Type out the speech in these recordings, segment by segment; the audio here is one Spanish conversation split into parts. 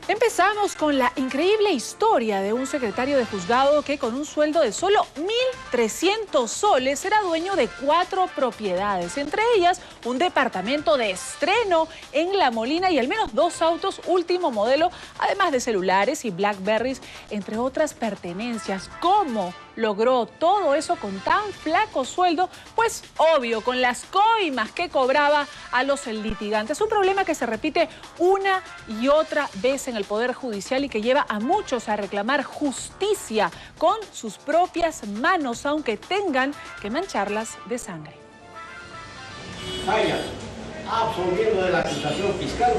Empezamos con la increíble historia de un secretario de juzgado que con un sueldo de solo 1.300 soles era dueño de 4 propiedades, entre ellas un departamento de estreno en La Molina y al menos 2 autos último modelo, además de celulares y Blackberries, entre otras pertenencias. ¿Cómo logró todo eso con tan flaco sueldo? Pues obvio, con las coimas que cobraba a los litigantes. Un problema que se repite una y otra vez en el Poder Judicial y que lleva a muchos a reclamar justicia con sus propias manos, aunque tengan que mancharlas de sangre. Vaya, absolviendo de la acusación fiscal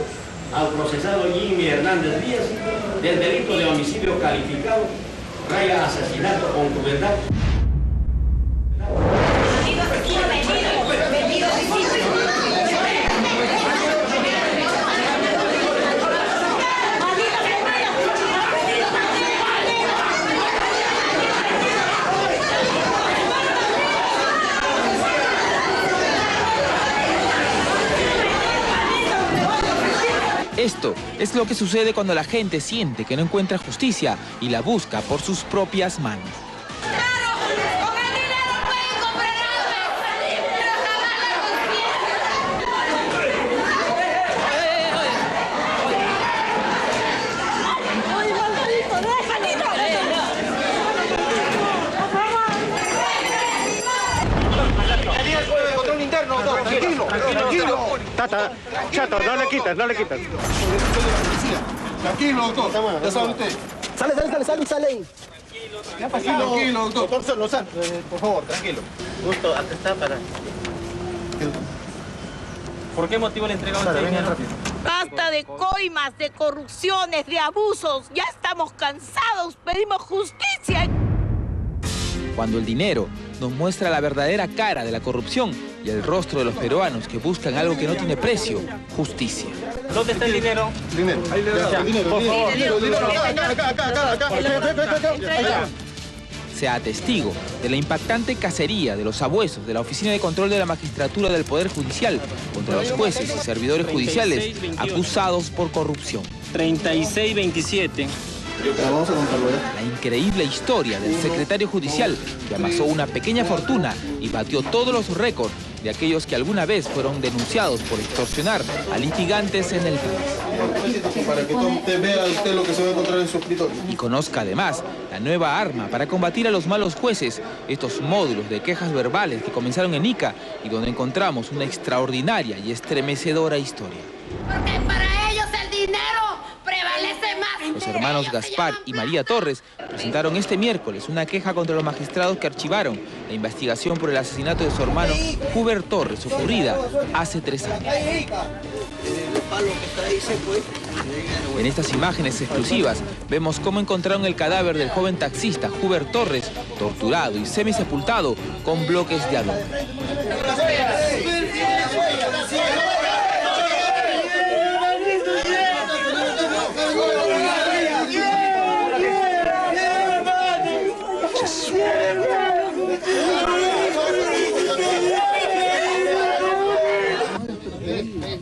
al procesado Jimmy Hernández Díaz del delito de homicidio calificado, raya asesinato con crueldad. Esto es lo que sucede cuando la gente siente que no encuentra justicia y la busca por sus propias manos. ¡Claro! ¡Con el dinero pueden comprar armas! ¡Pero Tranquilo. Tata, chato, no le quitas. Tranquilo, doctor. Ya sabe usted. Sale. Tranquilo, doctor. Doctor Lozano, por favor, tranquilo. Justo, acá está para... ¿Por qué motivo le entregamos este dinero? Basta de coimas, de corrupciones, de abusos. Ya estamos cansados, pedimos justicia. Cuando el dinero nos muestra la verdadera cara de la corrupción y el rostro de los peruanos que buscan algo que no tiene precio, justicia. ¿Dónde está el dinero? Dinero. Acá. Sea testigo de la impactante cacería de los sabuesos de la Oficina de Control de la Magistratura del Poder Judicial contra los jueces y servidores judiciales acusados por corrupción. 3627. La increíble historia del secretario judicial que amasó una pequeña fortuna y batió todos los récords de aquellos que alguna vez fueron denunciados por extorsionar a litigantes en el país. Para que usted vea lo que se va a encontrar en su escritorio. Y conozca además la nueva arma para combatir a los malos jueces, estos módulos de quejas verbales que comenzaron en Ica y donde encontramos una extraordinaria y estremecedora historia. Porque para ellos el dinero prevalece más. Los hermanos Gaspar y María Torres presentaron este miércoles una queja contra los magistrados que archivaron la investigación por el asesinato de su hermano Hubert Torres, ocurrida hace 3 años. En estas imágenes exclusivas vemos cómo encontraron el cadáver del joven taxista Hubert Torres, torturado y semisepultado con bloques de adobe.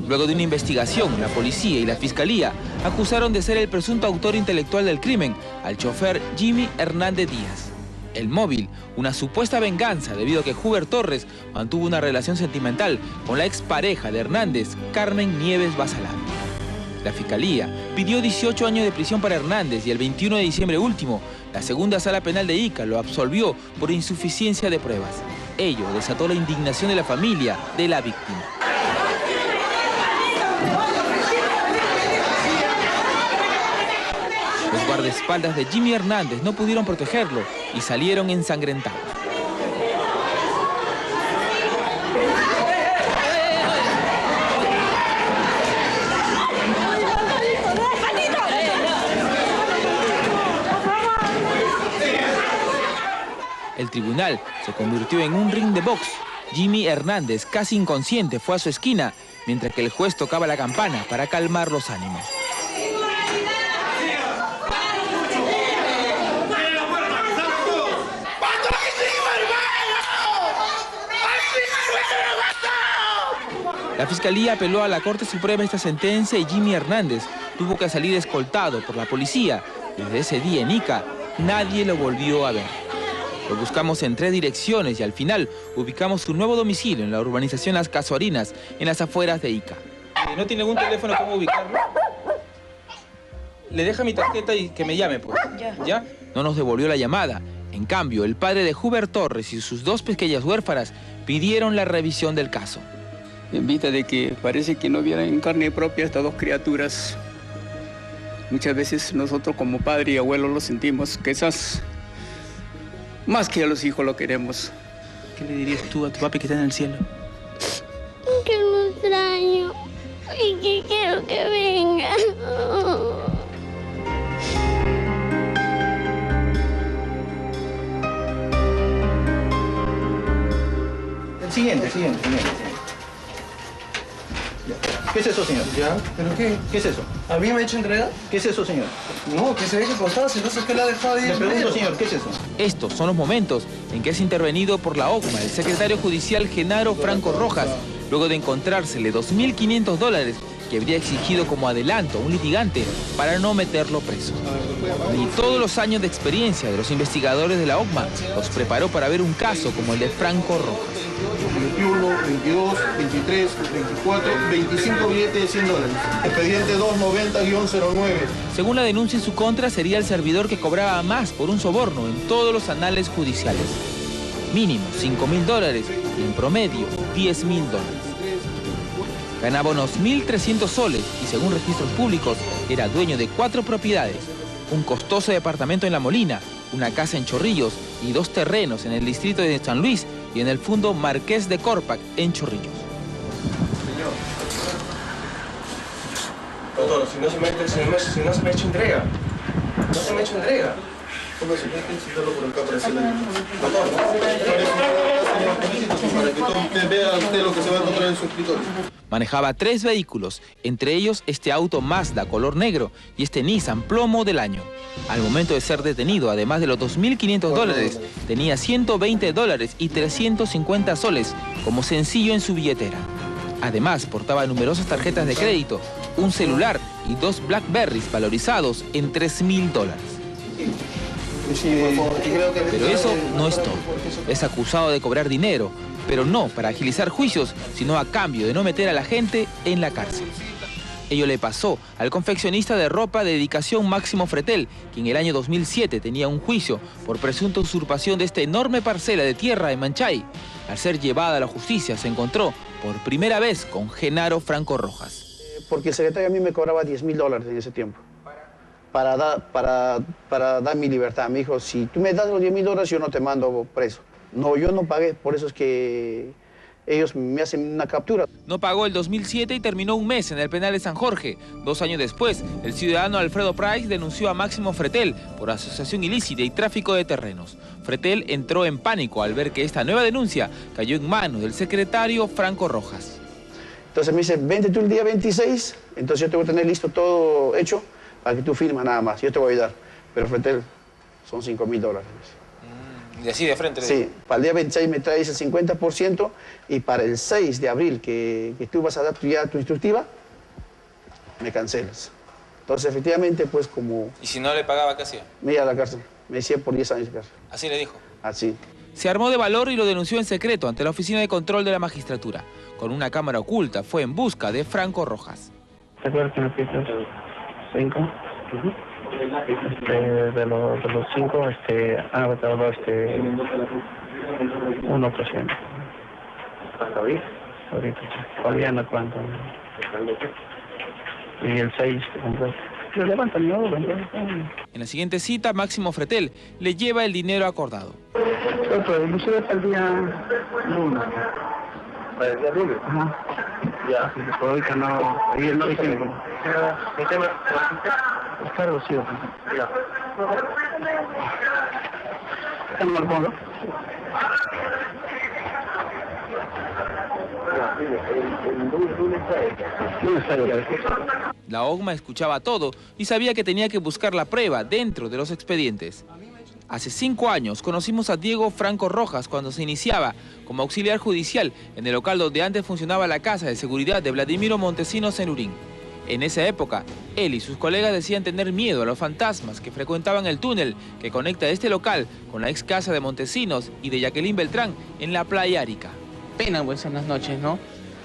Luego de una investigación, la policía y la fiscalía acusaron de ser el presunto autor intelectual del crimen al chofer Jimmy Hernández Díaz. El móvil, una supuesta venganza debido a que Hubert Torres mantuvo una relación sentimental con la expareja de Hernández, Carmen Nieves Basalán. La fiscalía pidió 18 años de prisión para Hernández y el 21 de diciembre último, la segunda sala penal de Ica lo absolvió por insuficiencia de pruebas. Ello desató la indignación de la familia de la víctima. Los guardaespaldas de Jimmy Hernández no pudieron protegerlo y salieron ensangrentados. El tribunal se convirtió en un ring de box. Jimmy Hernández, casi inconsciente, fue a su esquina, mientras que el juez tocaba la campana para calmar los ánimos. La Fiscalía apeló a la Corte Suprema esta sentencia y Jimmy Hernández tuvo que salir escoltado por la policía. Desde ese día en Ica, nadie lo volvió a ver. Lo buscamos en 3 direcciones y al final ubicamos su nuevo domicilio en la urbanización Las Casuarinas, en las afueras de Ica. ¿No tiene algún teléfono cómo ubicarlo? Le deja mi tarjeta y que me llame, pues. ¿Ya? No nos devolvió la llamada. En cambio, el padre de Hubert Torres y sus 2 pequeñas huérfanas pidieron la revisión del caso. En vista de que parece que no vieran en carne propia estas 2 criaturas. Muchas veces nosotros como padre y abuelo lo sentimos, quizás más que a los hijos lo queremos. ¿Qué le dirías tú a tu papi que está en el cielo? Que lo extraño y que quiero que venga. Siguiente. ¿Qué es eso, señor? ¿Ya? ¿Pero qué? ¿Qué es eso? ¿A mí me ha hecho entrega? ¿Qué es eso, señor? No, que se deje contar, si no sé qué le ha dejado ahí. Le pregunto, señor, ¿qué es eso? Estos son los momentos en que es intervenido por la OCMA el secretario judicial Genaro Franco Rojas, luego de encontrársele $2.500 que habría exigido como adelanto a un litigante para no meterlo preso. Ni todos los años de experiencia de los investigadores de la OCMA los preparó para ver un caso como el de Franco Rojas. 21, 22, 23, 24, 25 billetes de $100. Expediente 290-09. Según la denuncia en su contra, sería el servidor que cobraba más por un soborno en todos los anales judiciales. Mínimo $5.000 y en promedio $10.000. Ganaba unos 1.300 soles y según registros públicos era dueño de 4 propiedades, un costoso departamento en La Molina, una casa en Chorrillos y 2 terrenos en el distrito de San Luis y en el fondo Marqués de Córpac en Chorrillos. Doctor, si no se me ha hecho entrega. No se me ha hecho entrega. ¿Cómo se puede citarlo por acá para hacerle? Para que usted vea lo que se va a encontrar en su escritorio. Manejaba 3 vehículos, entre ellos este auto Mazda color negro y este Nissan plomo del año. Al momento de ser detenido, además de los $2.500, tenía $120 y 350 soles como sencillo en su billetera. Además, portaba numerosas tarjetas de crédito, un celular y 2 Blackberries valorizados en $3.000. Pero eso no es todo. Es acusado de cobrar dinero, pero no para agilizar juicios, sino a cambio de no meter a la gente en la cárcel. Ello le pasó al confeccionista de ropa de dedicación Máximo Fretel, que en el año 2007 tenía un juicio por presunta usurpación de esta enorme parcela de tierra en Manchay. Al ser llevada a la justicia, se encontró por primera vez con Genaro Franco Rojas. Porque el secretario a mí me cobraba $10.000 en ese tiempo. Para dar mi libertad. Me dijo, si tú me das los $10.000, yo no te mando preso. No, yo no pagué, por eso es que ellos me hacen una captura. No pagó el 2007 y terminó un mes en el penal de San Jorge. 2 años después, el ciudadano Alfredo Price denunció a Máximo Fretel por asociación ilícita y tráfico de terrenos. Fretel entró en pánico al ver que esta nueva denuncia cayó en manos del secretario Franco Rojas. Entonces me dice, vente tú el día 26, entonces yo te voy a tener listo todo hecho para que tú firmas nada más, yo te voy a ayudar. Pero Fretel, son $5.000. ¿Y así de frente? Sí, para el día 26 me traes el 50% y para el 6 de abril que tú vas a dar ya tu instructiva, me cancelas. Entonces, efectivamente, pues como... ¿Y si no le pagaba, qué hacía? Me iba a la cárcel, me decía por 10 años de cárcel. ¿Así le dijo? Así. Se armó de valor y lo denunció en secreto ante la Oficina de Control de la Magistratura. Con una cámara oculta fue en busca de Franco Rojas. ¿Te acuerdas que me pides 5? De los 5, uno presente. Ahorita, Fabiana, ¿cuánto? Y el 6 completo. Lo levantan luego. En la siguiente cita, Máximo Fretel le lleva el dinero acordado. Pero inclusive para el día 1. ¿Para el día lunes? Ajá. Ya. Pero ahorita no. Y él no dice ni cómo. ¿Qué tema? Está reducido. Ya. ¿Está mal fondo? La OCMA escuchaba todo y sabía que tenía que buscar la prueba dentro de los expedientes. Hace 5 años conocimos a Diego Franco Rojas cuando se iniciaba como auxiliar judicial en el local donde antes funcionaba la casa de seguridad de Vladimiro Montesinos en Lurín. En esa época, él y sus colegas decían tener miedo a los fantasmas que frecuentaban el túnel que conecta este local con la ex casa de Montesinos y de Jacqueline Beltrán en la playa Arica. Pena pues en las noches, ¿no?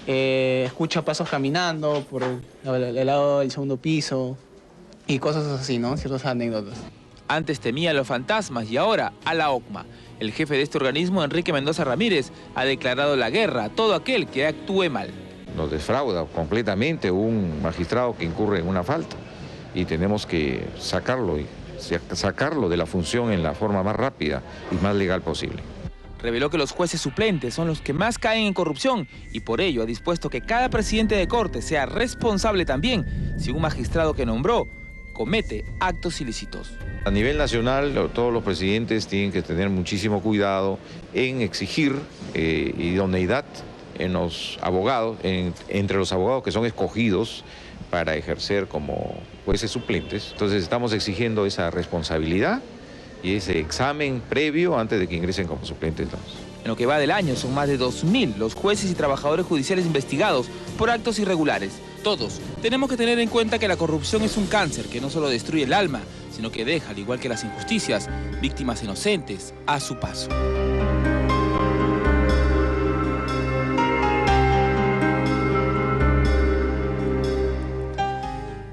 Escucha pasos caminando por el lado del segundo piso y cosas así, ¿no? Ciertas anécdotas. Antes temía a los fantasmas y ahora a la OCMA. El jefe de este organismo, Enrique Mendoza Ramírez, ha declarado la guerra a todo aquel que actúe mal. Nos desfrauda completamente un magistrado que incurre en una falta y tenemos que sacarlo de la función en la forma más rápida y más legal posible. Reveló que los jueces suplentes son los que más caen en corrupción y por ello ha dispuesto que cada presidente de corte sea responsable también si un magistrado que nombró comete actos ilícitos. A nivel nacional, todos los presidentes tienen que tener muchísimo cuidado en exigir idoneidad en los abogados, entre los abogados que son escogidos para ejercer como jueces suplentes. Entonces estamos exigiendo esa responsabilidad y ese examen previo antes de que ingresen como suplentes. En lo que va del año son más de 2.000 los jueces y trabajadores judiciales investigados por actos irregulares. Todos tenemos que tener en cuenta que la corrupción es un cáncer que no solo destruye el alma, sino que deja, al igual que las injusticias, víctimas inocentes a su paso.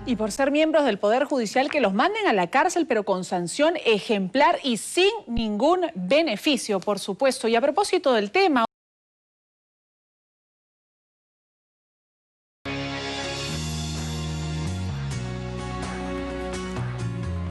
Y por ser miembros del Poder Judicial, que los manden a la cárcel, pero con sanción ejemplar y sin ningún beneficio, por supuesto. Y a propósito del tema...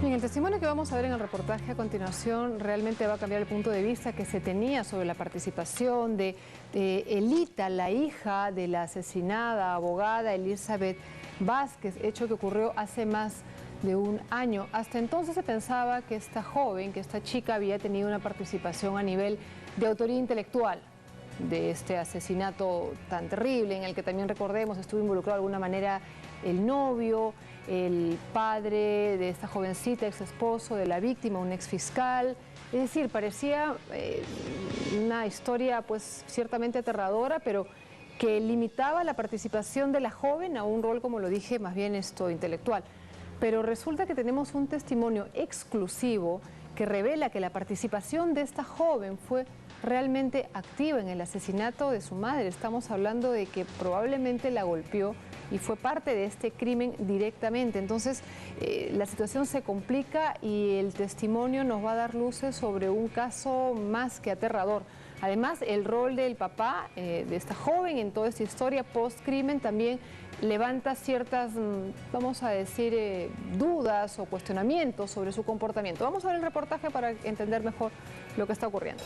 Bien, el testimonio que vamos a ver en el reportaje a continuación realmente va a cambiar el punto de vista que se tenía sobre la participación de Elita, la hija de la asesinada abogada Elizabeth Vázquez, hecho que ocurrió hace más de un año. Hasta entonces se pensaba que esta joven, que esta chica había tenido una participación a nivel de autoría intelectual de este asesinato tan terrible, en el que también, recordemos, estuvo involucrado de alguna manera el novio, el padre de esta jovencita, ex esposo de la víctima, un ex fiscal. Es decir, parecía una historia pues ciertamente aterradora, pero que limitaba la participación de la joven a un rol, como lo dije, más bien intelectual. Pero resulta que tenemos un testimonio exclusivo que revela que la participación de esta joven fue realmente activa en el asesinato de su madre. Estamos hablando de que probablemente la golpeó y fue parte de este crimen directamente. Entonces, la situación se complica y el testimonio nos va a dar luces sobre un caso más que aterrador. Además, el rol del papá de esta joven en toda esta historia post-crimen también levanta ciertas, vamos a decir, dudas o cuestionamientos sobre su comportamiento. Vamos a ver el reportaje para entender mejor lo que está ocurriendo.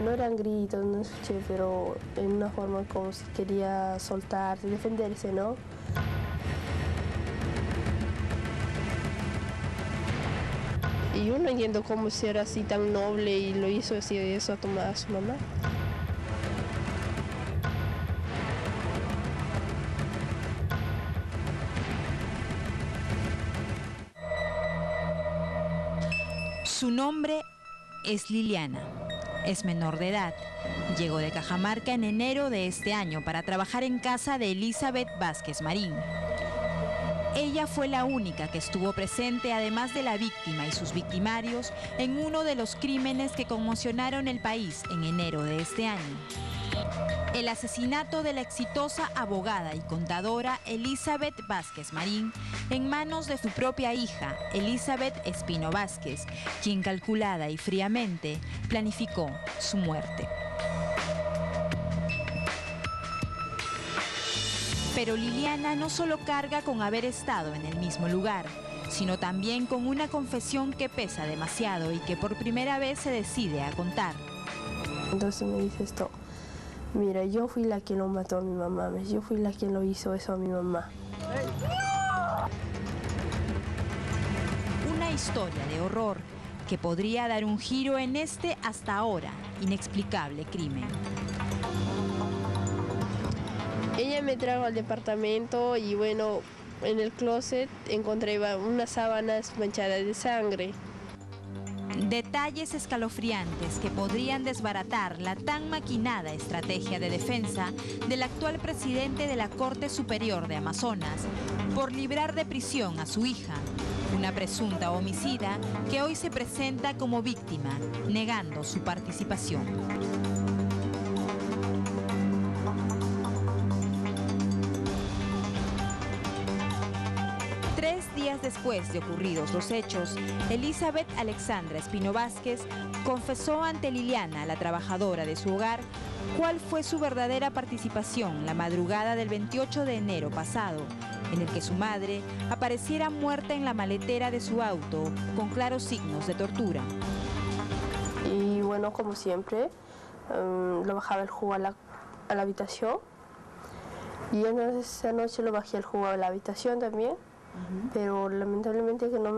No eran gritos, no escuché, pero en una forma como si quería soltarse, defenderse, ¿no? Y yo no entiendo cómo ser así tan noble y lo hizo así, eso a tomar a su mamá. Su nombre es Liliana. Es menor de edad. Llegó de Cajamarca en enero de este año para trabajar en casa de Elizabeth Vázquez Marín. Ella fue la única que estuvo presente, además de la víctima y sus victimarios, en uno de los crímenes que conmocionaron el país en enero de este año. El asesinato de la exitosa abogada y contadora Elizabeth Vázquez Marín en manos de su propia hija, Elizabeth Espino Vázquez, quien calculada y fríamente planificó su muerte. Pero Liliana no solo carga con haber estado en el mismo lugar, sino también con una confesión que pesa demasiado y que por primera vez se decide a contar. Entonces me dice esto: mira, yo fui la que lo mató a mi mamá, yo fui la que lo hizo eso a mi mamá. Una historia de horror que podría dar un giro en este hasta ahora inexplicable crimen. Ella me trajo al departamento y bueno, en el closet encontré unas sábanas manchadas de sangre. Detalles escalofriantes que podrían desbaratar la tan maquinada estrategia de defensa del actual presidente de la Corte Superior de Amazonas por librar de prisión a su hija, una presunta homicida que hoy se presenta como víctima, negando su participación. 3 días después de ocurridos los hechos, Elizabeth Alexandra Espino Vázquez confesó ante Liliana, la trabajadora de su hogar, cuál fue su verdadera participación la madrugada del 28 de enero pasado, en el que su madre apareciera muerta en la maletera de su auto con claros signos de tortura. Y bueno, como siempre, lo bajaba el jugo a la habitación. Y entonces esa noche lo bajé el jugo a la habitación también. Pero lamentablemente que no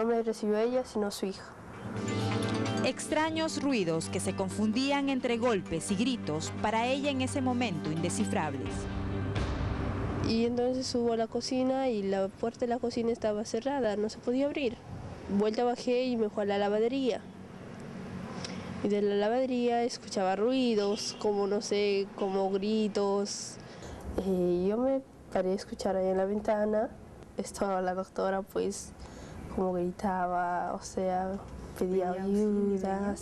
me recibió ella, sino su hija. Extraños ruidos que se confundían entre golpes y gritos, para ella en ese momento indescifrables. Y entonces subo a la cocina y la puerta de la cocina estaba cerrada, no se podía abrir. Vuelta bajé y me fui a la lavandería. Y de la lavandería escuchaba ruidos, como no sé, como gritos. Yo me paré a escuchar ahí en la ventana. Estaba la doctora pues como gritaba, o sea, pedía ayuda.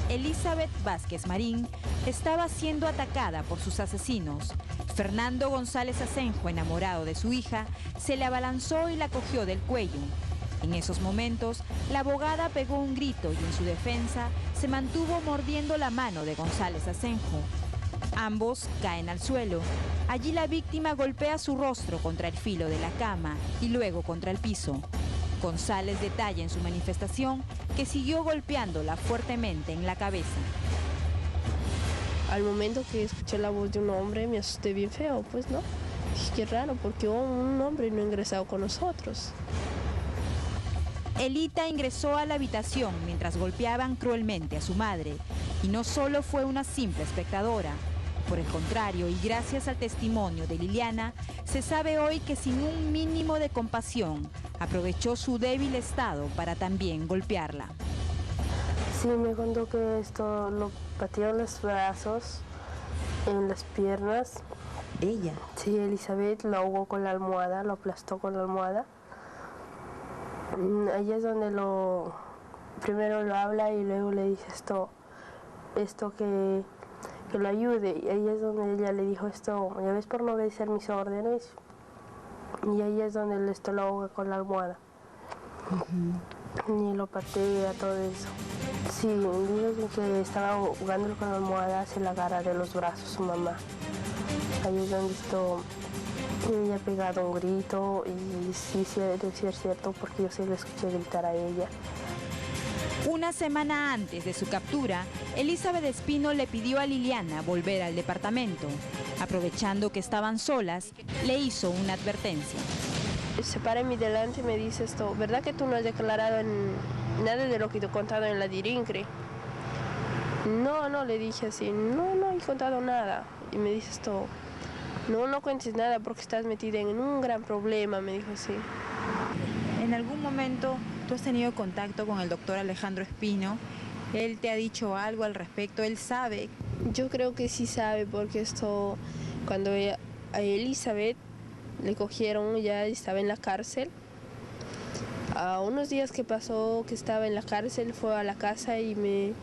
Elizabeth Vázquez Marín estaba siendo atacada por sus asesinos. Fernando González Asenjo, enamorado de su hija, se le abalanzó y la cogió del cuello. En esos momentos, la abogada pegó un grito y en su defensa se mantuvo mordiendo la mano de González Asenjo. Ambos caen al suelo. Allí la víctima golpea su rostro contra el filo de la cama y luego contra el piso. González detalla en su manifestación que siguió golpeándola fuertemente en la cabeza. Al momento que escuché la voz de un hombre me asusté bien feo, pues no. Dije, qué raro, porque un hombre no ha ingresado con nosotros. Elita ingresó a la habitación mientras golpeaban cruelmente a su madre. Y no solo fue una simple espectadora. Por el contrario, y gracias al testimonio de Liliana, se sabe hoy que sin un mínimo de compasión, aprovechó su débil estado para también golpearla. Sí, me contó que esto lo pateó en los brazos, en las piernas. ¿Ella? Sí, Elizabeth lo ahogó con la almohada, lo aplastó con la almohada. Ahí es donde primero lo habla y luego le dice esto que lo ayude. Y ahí es donde ella le dijo esto, ya ves, por no obedecer mis órdenes. Y ahí es donde esto lo ahoga con la almohada. Y lo patea, todo eso. Sí, dijo que estaba ahogándolo con la almohada hacia la garra de los brazos su mamá. Ahí es donde ella ha pegado un grito y sí, debe ser cierto porque yo sí le escuché gritar a ella. Una semana antes de su captura, Elizabeth Espino le pidió a Liliana volver al departamento. Aprovechando que estaban solas, le hizo una advertencia. Se para en mi delante y me dice esto, ¿verdad que tú no has declarado nada de lo que te he contado en la DIRINCRE? No, le dije así, no he contado nada. Y me dice esto, no cuentes nada porque estás metida en un gran problema, me dijo así. ¿En algún momento tú has tenido contacto con el doctor Alejandro Espino? ¿Él te ha dicho algo al respecto? ¿Él sabe? Yo creo que sí sabe porque cuando a Elizabeth le cogieron, ya estaba en la cárcel. A unos días que pasó que estaba en la cárcel, fue a la casa y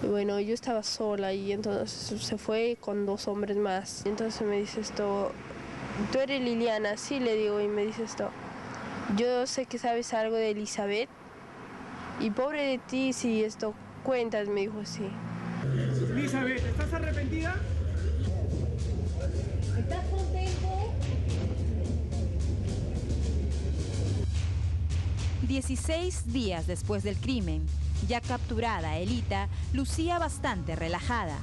bueno, yo estaba sola y entonces se fue con 2 hombres más. Entonces me dice esto, ¿tú eres Liliana? Sí, le digo, y me dice esto, yo sé que sabes algo de Elizabeth y pobre de ti si esto cuentas, me dijo así. Elizabeth, ¿estás arrepentida? ¿Estás contento? 16 días después del crimen, ya capturada, Elita lucía bastante relajada.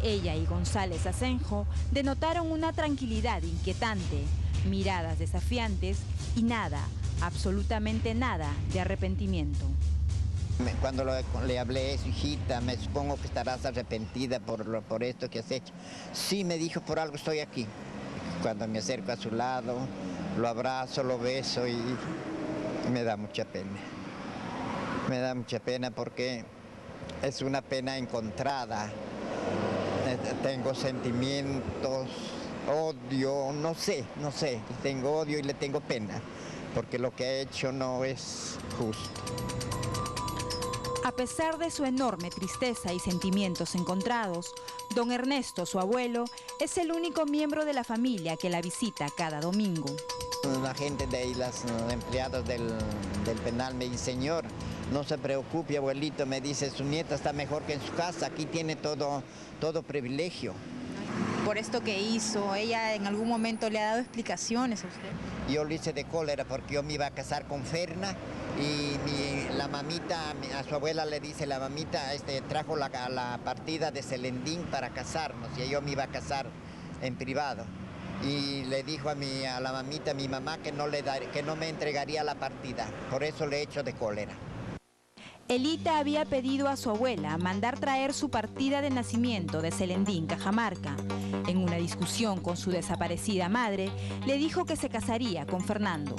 Ella y González Asenjo denotaron una tranquilidad inquietante, miradas desafiantes y nada, absolutamente nada de arrepentimiento. Cuando le hablé, su hijita, me supongo que estarás arrepentida por esto que has hecho. Sí, me dijo, por algo estoy aquí. Cuando me acerco a su lado, lo abrazo, lo beso y me da mucha pena. Me da mucha pena porque es una pena encontrada. Tengo sentimientos, odio, no sé. Tengo odio y le tengo pena, porque lo que ha hecho no es justo. A pesar de su enorme tristeza y sentimientos encontrados, don Ernesto, su abuelo, es el único miembro de la familia que la visita cada domingo. La gente de ahí, los empleados del penal me dice, señor, no se preocupe, abuelito, me dice, su nieta está mejor que en su casa, aquí tiene todo privilegio. Por esto que hizo, ¿ella en algún momento le ha dado explicaciones a usted? Yo lo hice de cólera porque yo me iba a casar con Ferna y la mamita, a su abuela le dice, la mamita trajo la partida de Selendín para casarnos y yo me iba a casar en privado. Y le dijo a la mamita, mi mamá, que no me entregaría la partida, por eso le he hecho de cólera. Elita había pedido a su abuela mandar traer su partida de nacimiento de Selendín, Cajamarca. En una discusión con su desaparecida madre, le dijo que se casaría con Fernando.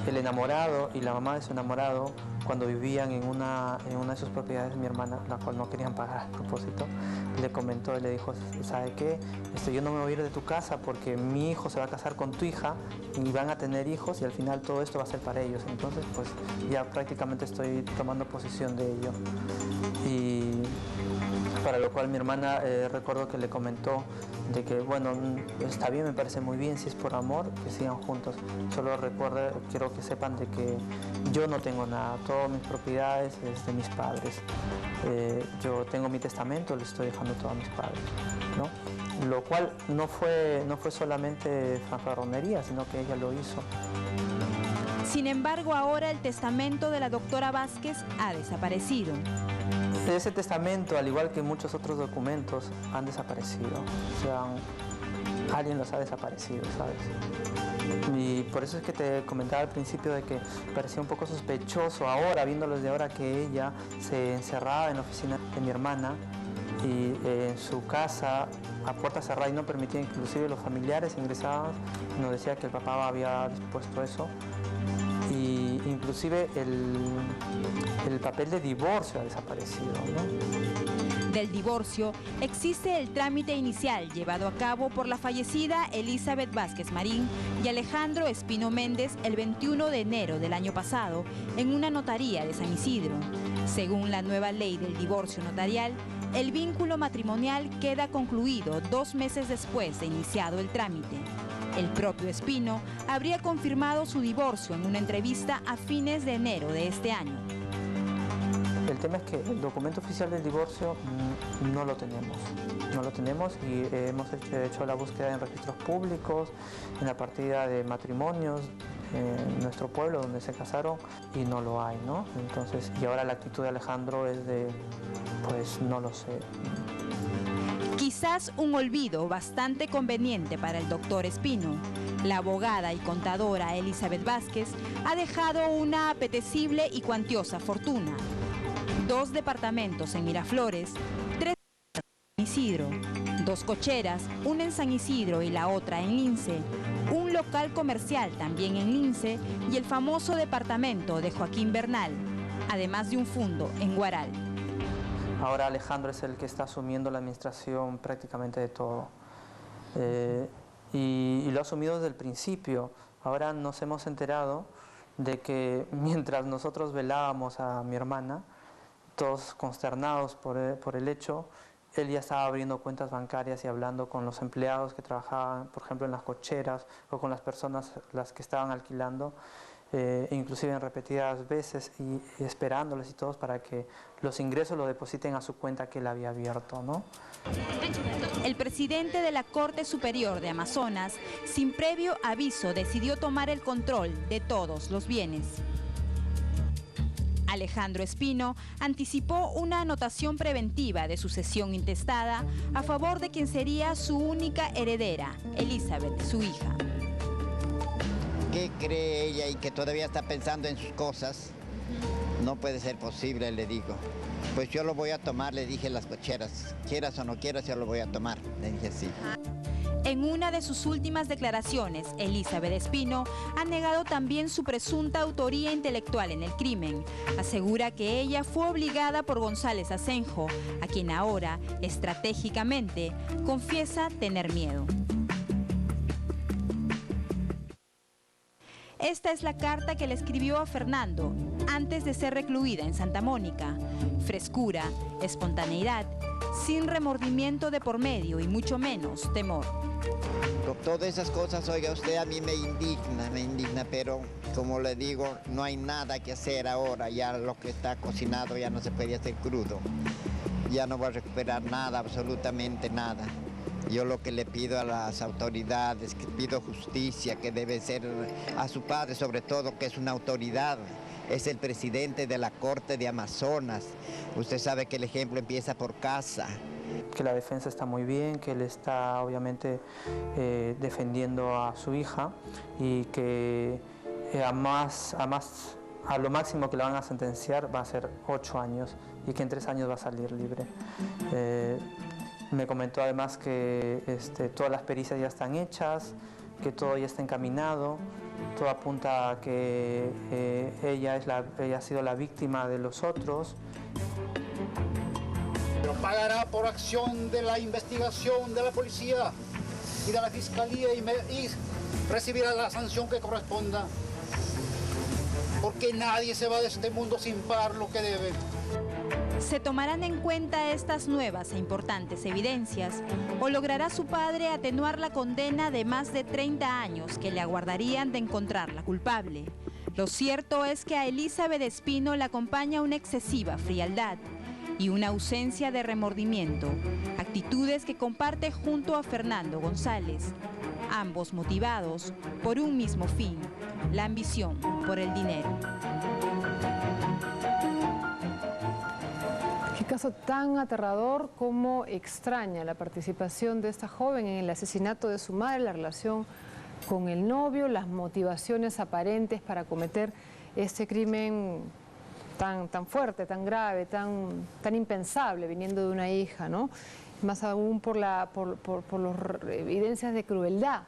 El enamorado y la mamá de su enamorado, cuando vivían en una de sus propiedades de mi hermana, la cual no querían pagar a propósito, le comentó y le dijo, ¿sabe qué? Yo no me voy a ir de tu casa porque mi hijo se va a casar con tu hija y van a tener hijos y al final todo esto va a ser para ellos. Entonces, pues ya prácticamente estoy tomando posición de ello. Y para lo cual mi hermana, recuerdo que le comentó de que, bueno, está bien, me parece muy bien, si es por amor, que sigan juntos. Solo quiero que sepan de que yo no tengo nada, todas mis propiedades es de mis padres. Yo tengo mi testamento, le estoy dejando todo a mis padres, ¿no? Lo cual no fue solamente fanfarronería, sino que ella lo hizo. Sin embargo, ahora el testamento de la doctora Vázquez ha desaparecido. Ese testamento, al igual que muchos otros documentos, han desaparecido. O sea, alguien los ha desaparecido, ¿sabes? Y por eso es que te comentaba al principio de que parecía un poco sospechoso ahora, viéndolos de ahora, que ella se encerraba en la oficina de mi hermana y en su casa a puerta cerrada y no permitía, inclusive los familiares ingresaban, nos decía que el papá había dispuesto eso. Y inclusive el papel de divorcio ha desaparecido, ¿no? Del divorcio existe el trámite inicial llevado a cabo por la fallecida Elizabeth Vázquez Marín y Alejandro Espino Méndez el 21 de enero del año pasado en una notaría de San Isidro. Según la nueva ley del divorcio notarial, el vínculo matrimonial queda concluido 2 meses después de iniciado el trámite. El propio Espino habría confirmado su divorcio en una entrevista a fines de enero de este año. El tema es que el documento oficial del divorcio no lo tenemos y hemos hecho la búsqueda en registros públicos, en la partida de matrimonios en nuestro pueblo donde se casaron y no lo hay, ¿no? Entonces, y ahora la actitud de Alejandro es de, pues no lo sé. Quizás un olvido bastante conveniente para el doctor Espino. La abogada y contadora Elizabeth Vázquez ha dejado una apetecible y cuantiosa fortuna. 2 departamentos en Miraflores, 3 en San Isidro, 2 cocheras, una en San Isidro y la otra en Lince, un local comercial también en Lince y el famoso departamento de Joaquín Bernal, además de un fundo en Guaral. Ahora Alejandro es el que está asumiendo la administración prácticamente de todo. Y lo ha asumido desde el principio. Ahora nos hemos enterado de que mientras nosotros velábamos a mi hermana, todos consternados por el hecho, él ya estaba abriendo cuentas bancarias y hablando con los empleados que trabajaban, por ejemplo, en las cocheras o con las personas las que estaban alquilando, inclusive en repetidas veces y esperándoles y todos para que los ingresos lo depositen a su cuenta que él había abierto, ¿no? El presidente de la Corte Superior de Amazonas, sin previo aviso, decidió tomar el control de todos los bienes. Alejandro Espino anticipó una anotación preventiva de sucesión intestada a favor de quien sería su única heredera, Elizabeth, su hija. ¿Qué cree ella y que todavía está pensando en sus cosas? No puede ser posible, le digo. Pues yo lo voy a tomar, le dije, las cocheras. Quieras o no quieras, yo lo voy a tomar. Le dije así. En una de sus últimas declaraciones, Elizabeth Espino ha negado también su presunta autoría intelectual en el crimen. Asegura que ella fue obligada por González Asenjo, a quien ahora, estratégicamente, confiesa tener miedo. Esta es la carta que le escribió a Fernando antes de ser recluida en Santa Mónica. Frescura, espontaneidad, sin remordimiento de por medio y mucho menos temor. Todas esas cosas, oiga usted, a mí me indigna, pero como le digo, no hay nada que hacer ahora. Ya lo que está cocinado ya no se puede hacer crudo. Ya no va a recuperar nada, absolutamente nada. Yo lo que le pido a las autoridades, que pido justicia, que debe ser a su padre sobre todo, que es una autoridad, es el presidente de la Corte de Amazonas. Usted sabe que el ejemplo empieza por casa. Que la defensa está muy bien, que él está obviamente defendiendo a su hija y que a lo máximo que le van a sentenciar va a ser 8 años y que en 3 años va a salir libre. Me comentó además que todas las pericias ya están hechas, que todo ya está encaminado, todo apunta a que ella ha sido la víctima de los otros. Pero pagará por acción de la investigación de la policía y de la fiscalía y recibirá la sanción que corresponda. Porque nadie se va de este mundo sin pagar lo que debe. ¿Se tomarán en cuenta estas nuevas e importantes evidencias o logrará su padre atenuar la condena de más de 30 años que le aguardarían de encontrarla culpable? Lo cierto es que a Elizabeth Espino le acompaña una excesiva frialdad y una ausencia de remordimiento, actitudes que comparte junto a Fernando González, ambos motivados por un mismo fin, la ambición por el dinero. Qué caso tan aterrador como extraña la participación de esta joven en el asesinato de su madre, la relación con el novio, las motivaciones aparentes para cometer este crimen tan fuerte, tan grave, tan impensable, viniendo de una hija, ¿no? Más aún por las evidencias de crueldad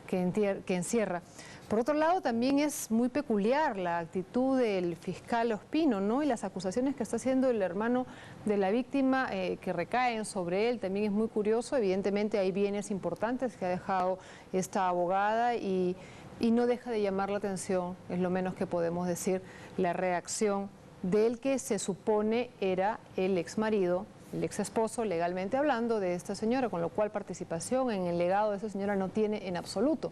que encierra. Por otro lado, también es muy peculiar la actitud del fiscal Ospino, ¿no? Y las acusaciones que está haciendo el hermano de la víctima que recaen sobre él, también es muy curioso. Evidentemente hay bienes importantes que ha dejado esta abogada y no deja de llamar la atención, es lo menos que podemos decir, la reacción del que se supone era el exmarido, el ex esposo, legalmente hablando, de esta señora, con lo cual participación en el legado de esa señora no tiene en absoluto.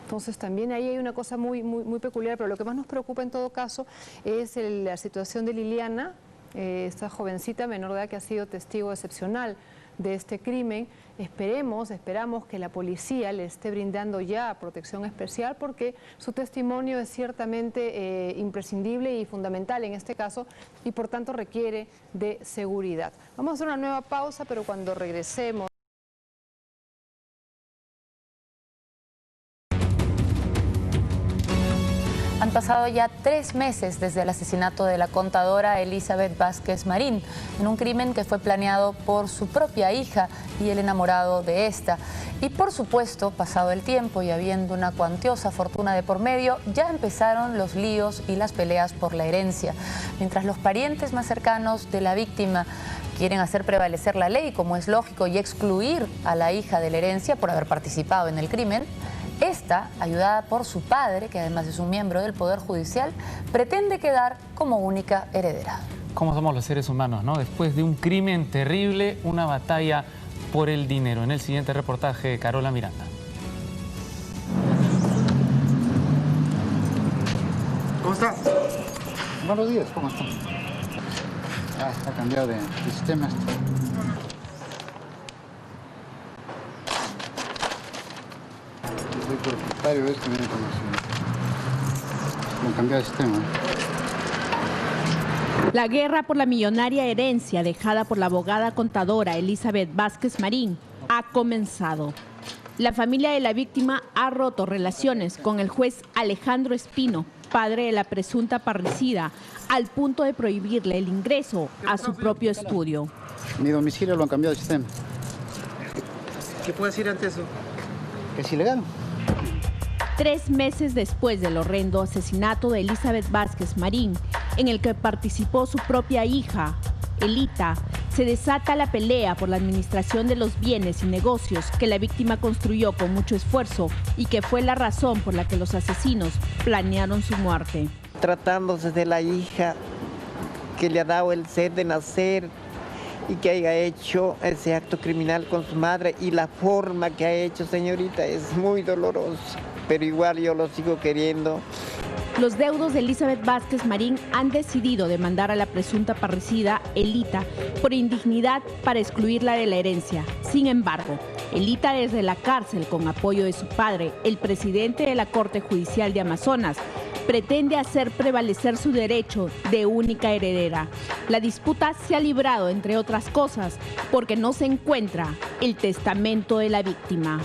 Entonces también ahí hay una cosa muy peculiar, pero lo que más nos preocupa en todo caso es la situación de Liliana, esta jovencita menor de edad que ha sido testigo excepcional de este crimen. Esperamos que la policía le esté brindando ya protección especial porque su testimonio es ciertamente imprescindible y fundamental en este caso y por tanto requiere de seguridad. Vamos a hacer una nueva pausa, pero cuando regresemos... Han pasado ya 3 meses desde el asesinato de la contadora Elizabeth Vázquez Marín, en un crimen que fue planeado por su propia hija y el enamorado de esta. Y por supuesto, pasado el tiempo y habiendo una cuantiosa fortuna de por medio, ya empezaron los líos y las peleas por la herencia. Mientras los parientes más cercanos de la víctima quieren hacer prevalecer la ley, como es lógico, y excluir a la hija de la herencia por haber participado en el crimen, esta, ayudada por su padre, que además es un miembro del Poder Judicial, pretende quedar como única heredera. ¿Cómo somos los seres humanos, no? Después de un crimen terrible, una batalla por el dinero. En el siguiente reportaje, Carola Miranda. ¿Cómo está? Buenos días, ¿cómo está? Ah, está cambiado de sistema esto. Soy propietario de este medio comercial. Como cambiar de sistema. La guerra por la millonaria herencia dejada por la abogada contadora Elizabeth Vázquez Marín ha comenzado. La familia de la víctima ha roto relaciones con el juez Alejandro Espino, padre de la presunta parricida, al punto de prohibirle el ingreso a su propio estudio. Mi domicilio lo han cambiado de sistema. ¿Qué puede decir ante eso? Es ilegal. 3 meses después del horrendo asesinato de Elizabeth Vázquez Marín, en el que participó su propia hija, Elita, se desata la pelea por la administración de los bienes y negocios que la víctima construyó con mucho esfuerzo y que fue la razón por la que los asesinos planearon su muerte. Tratándose de la hija que le ha dado el sed de nacer y que haya hecho ese acto criminal con su madre, y la forma que ha hecho, señorita, es muy dolorosa, pero igual yo lo sigo queriendo. Los deudos de Elizabeth Vázquez Marín han decidido demandar a la presunta parricida Elita por indignidad para excluirla de la herencia. Sin embargo, Elita, desde la cárcel, con apoyo de su padre, el presidente de la Corte Judicial de Amazonas, pretende hacer prevalecer su derecho de única heredera. La disputa se ha librado, entre otras cosas, porque no se encuentra el testamento de la víctima.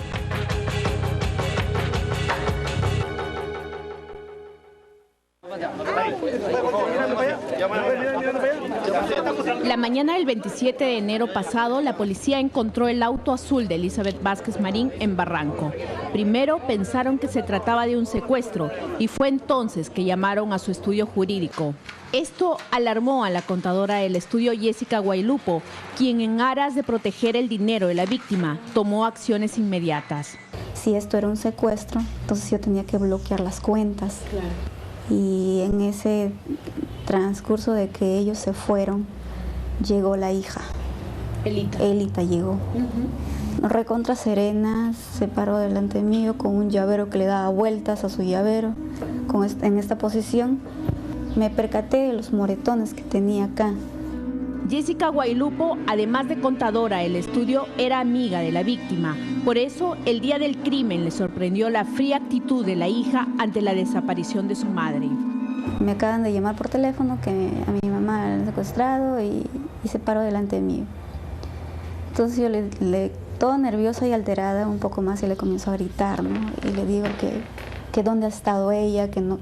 La mañana del 27 de enero pasado, la policía encontró el auto azul de Elizabeth Vázquez Marín en Barranco. Primero pensaron que se trataba de un secuestro y fue entonces que llamaron a su estudio jurídico. Esto alarmó a la contadora del estudio, Jessica Guaylupo, quien, en aras de proteger el dinero de la víctima, tomó acciones inmediatas. Si esto era un secuestro, entonces yo tenía que bloquear las cuentas. Claro. Y en ese transcurso de que ellos se fueron, llegó la hija. Elita llegó. Recontra serena, se paró delante mío con un llavero que le daba vueltas a su llavero. En esta posición me percaté de los moretones que tenía acá. Jessica Guaylupo, además de contadora del estudio, era amiga de la víctima. Por eso, el día del crimen le sorprendió la fría actitud de la hija ante la desaparición de su madre. Me acaban de llamar por teléfono que a mi mamá la han secuestrado y se paró delante mío. Entonces yo toda nerviosa y alterada un poco más, y le comenzó a gritar, ¿no? Y le digo que dónde ha estado ella, que no